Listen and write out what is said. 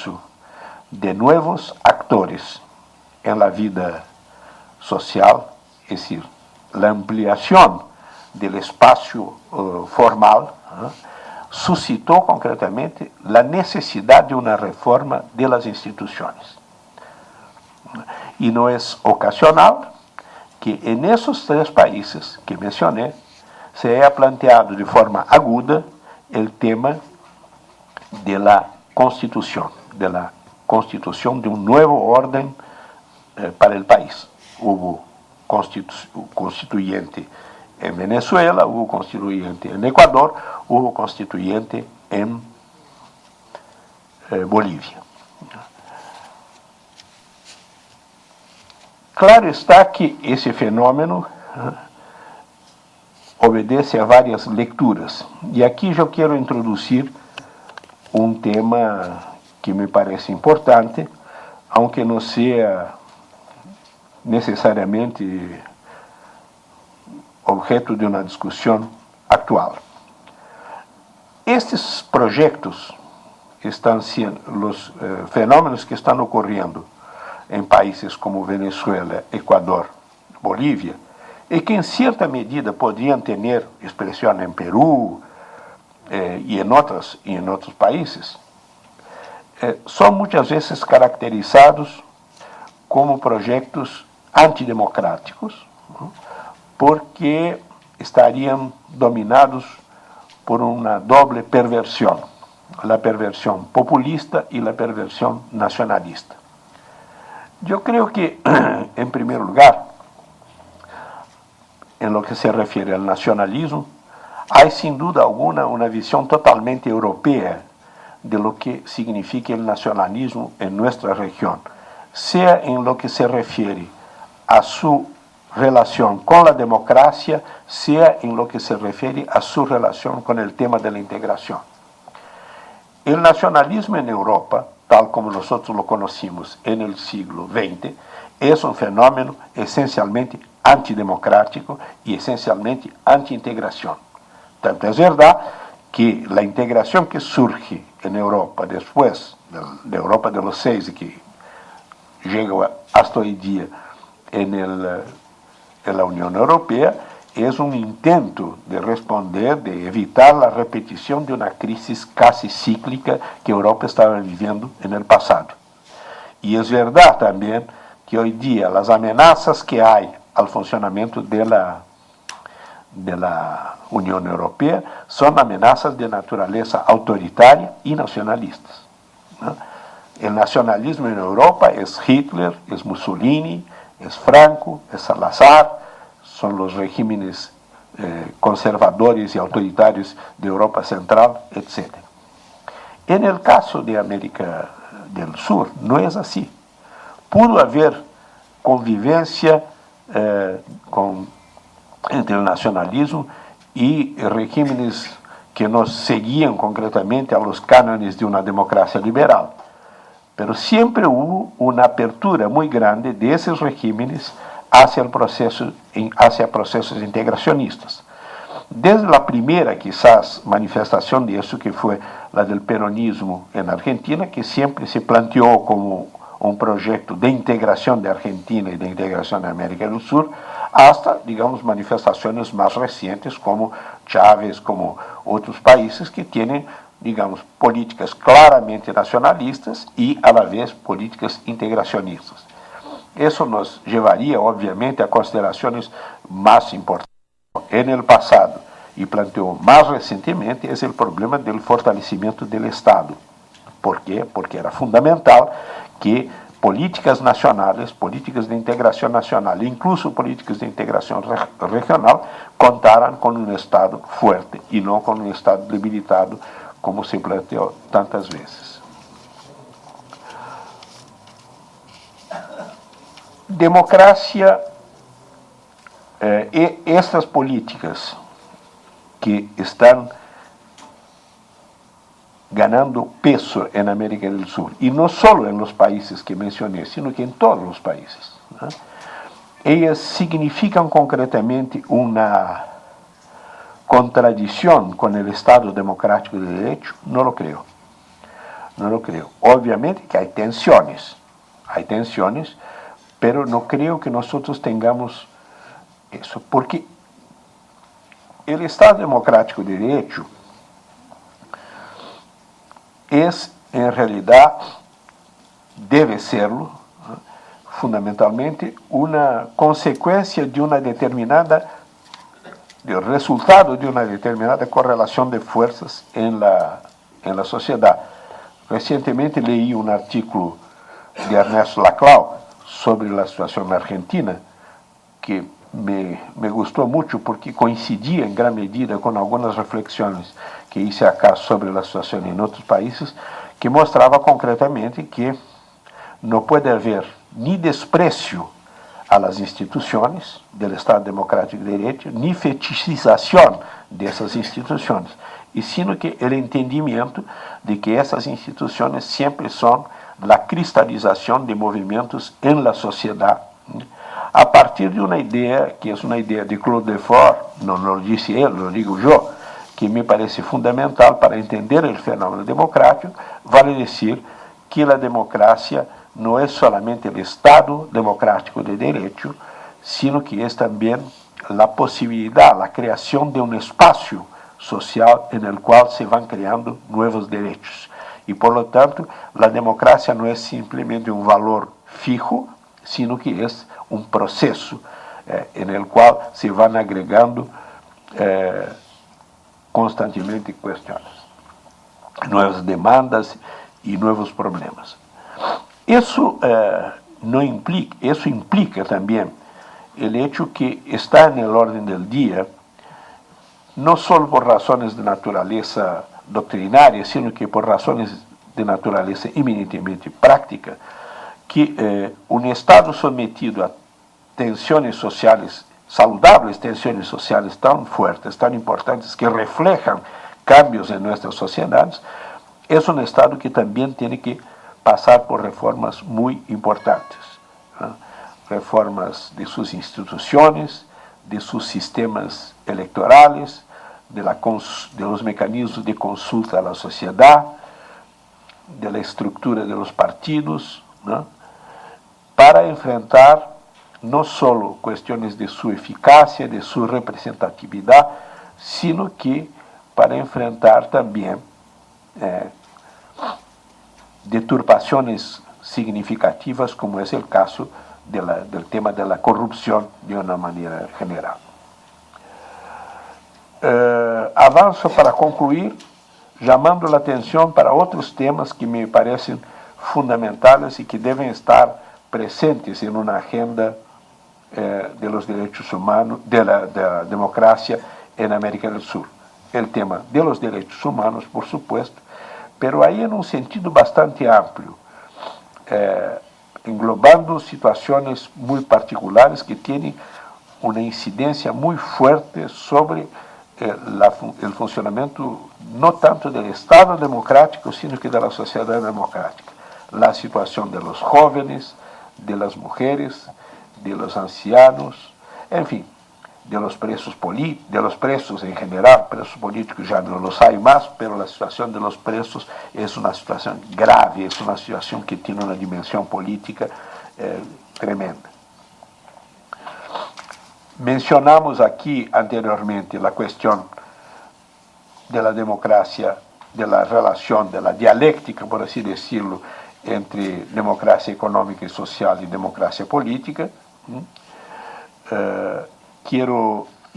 ingreso de nuevos actores en la vida social, es decir, la ampliación del espacio formal, suscitó concretamente la necesidad de una reforma de las instituciones. Y no es ocasional que en esos tres países que mencioné se haya planteado de forma aguda el tema de la constitución de un nuevo orden para el país. Hubo constituyente en Venezuela, hubo constituyente en Ecuador, hubo constituyente en Bolivia. Claro está que ese fenómeno obedece a varias lecturas. Y aquí yo quiero introducir un tema que me parece importante, aunque no sea necesariamente objeto de una discusión actual. Estes proyectos están siendo, los fenómenos que están ocurriendo en países como Venezuela, Ecuador, Bolivia, y que en cierta medida podrían tener expresión en Perú y en otros países, son muchas veces caracterizados como proyectos antidemocráticos, ¿no? Porque estarían dominados por una doble perversión, la perversión populista y la perversión nacionalista. Yo creo que, en primer lugar, en lo que se refiere al nacionalismo, hay sin duda alguna una visión totalmente europea de lo que significa el nacionalismo en nuestra región, sea en lo que se refiere a su relación con la democracia, sea en lo que se refiere a su relación con el tema de la integración. El nacionalismo en Europa, tal como nosotros lo conocimos en el siglo XX, es un fenómeno esencialmente antidemocrático y esencialmente anti-integración. Tanto es verdad que la integración que surge en Europa después de Europa de los Seis y que llega hasta hoy día en la Unión Europea es un intento de responder, de evitar la repetición de una crisis casi cíclica que Europa estaba viviendo en el pasado. Y es verdad también que hoy día las amenazas que hay al funcionamiento de la Unión Europea son amenazas de naturaleza autoritaria y nacionalistas, ¿no? El nacionalismo en Europa es Hitler, es Mussolini, es Franco, es Salazar, son los regímenes conservadores y autoritarios de Europa Central, etc. En el caso de América del Sur, no es así. Pudo haber convivencia entre el nacionalismo y regímenes que no seguían concretamente a los cánones de una democracia liberal. Pero siempre hubo una apertura muy grande de esos regímenes hacia procesos integracionistas. Desde la primera, quizás, manifestación de eso, que fue la del peronismo en Argentina, que siempre se planteó como un proyecto de integración de Argentina y de integración de América del Sur, hasta, digamos, manifestaciones más recientes como Chávez, como otros países que tienen, digamos, políticas claramente nacionalistas y a la vez políticas integracionistas. Eso nos llevaría, obviamente, a consideraciones más importantes. En el pasado, y planteó más recientemente, es el problema del fortalecimiento del Estado. ¿Por qué? Porque era fundamental que políticas nacionales, políticas de integración nacional, incluso políticas de integración regional, contaran con un Estado fuerte y no con un Estado debilitado, como se planteó tantas veces. Democracia, estas políticas que están ganando peso en América del Sur, y no solo en los países que mencioné, sino que en todos los países, ¿no? Ellas significan concretamente una contradicción con el Estado democrático de derecho. No lo creo. no lo creo. Obviamente que hay tensiones, pero no creo que nosotros tengamos eso, porque el Estado Democrático de Derecho es, en realidad, debe serlo, fundamentalmente, una consecuencia de una determinada, del resultado de una determinada correlación de fuerzas en la sociedad. Recientemente leí un artículo de Ernesto Laclau sobre la situación argentina, que me gustó mucho porque coincidía en gran medida con algunas reflexiones que hice acá sobre la situación en otros países, que mostraba concretamente que no puede haber ni desprecio a las instituciones del Estado Democrático de Derecho, ni fetichización de esas instituciones, y sino que el entendimiento de que esas instituciones siempre son la cristalización de movimientos en la sociedad, a partir de una idea que es una idea de Claude Lefort, no lo dice él, lo digo yo, que me parece fundamental para entender el fenómeno democrático, vale decir que la democracia no es solamente el Estado democrático de derecho, sino que es también la posibilidad, la creación de un espacio social en el cual se van creando nuevos derechos. Y por lo tanto, la democracia no es simplemente un valor fijo, sino que es un proceso en el cual se van agregando constantemente cuestiones, nuevas demandas y nuevos problemas. Eso, eso implica también el hecho que está en el orden del día, no solo por razones de naturaleza doctrinaria, sino que por razones de naturaleza eminentemente práctica, que un Estado sometido a tensiones sociales, saludables tensiones sociales tan fuertes, tan importantes, que reflejan cambios en nuestras sociedades, es un Estado que también tiene que pasar por reformas muy importantes, ¿no? Reformas de sus instituciones, de sus sistemas electorales, de los mecanismos de consulta a la sociedad, de la estructura de los partidos, ¿no? Para enfrentar no solo cuestiones de su eficacia, de su representatividad, sino que para enfrentar también deturpaciones significativas, como es el caso del tema de la corrupción de una manera general. Avanzo para concluir, llamando la atención para otros temas que me parecen fundamentales y que deben estar presentes en una agenda de los derechos humanos, de la democracia en América del Sur. El tema de los derechos humanos, por supuesto, pero ahí en un sentido bastante amplio, englobando situaciones muy particulares que tienen una incidencia muy fuerte sobre el funcionamiento no tanto del Estado democrático, sino que de la sociedad democrática. La situación de los jóvenes, de las mujeres, de los ancianos, en fin, de los presos en general, presos políticos ya no los hay más, pero la situación de los presos es una situación grave, es una situación que tiene una dimensión política tremenda. Mencionamos aquí anteriormente la cuestión de la democracia, de la relación, de la dialéctica, por así decirlo, entre democracia económica y social y democracia política. Quiero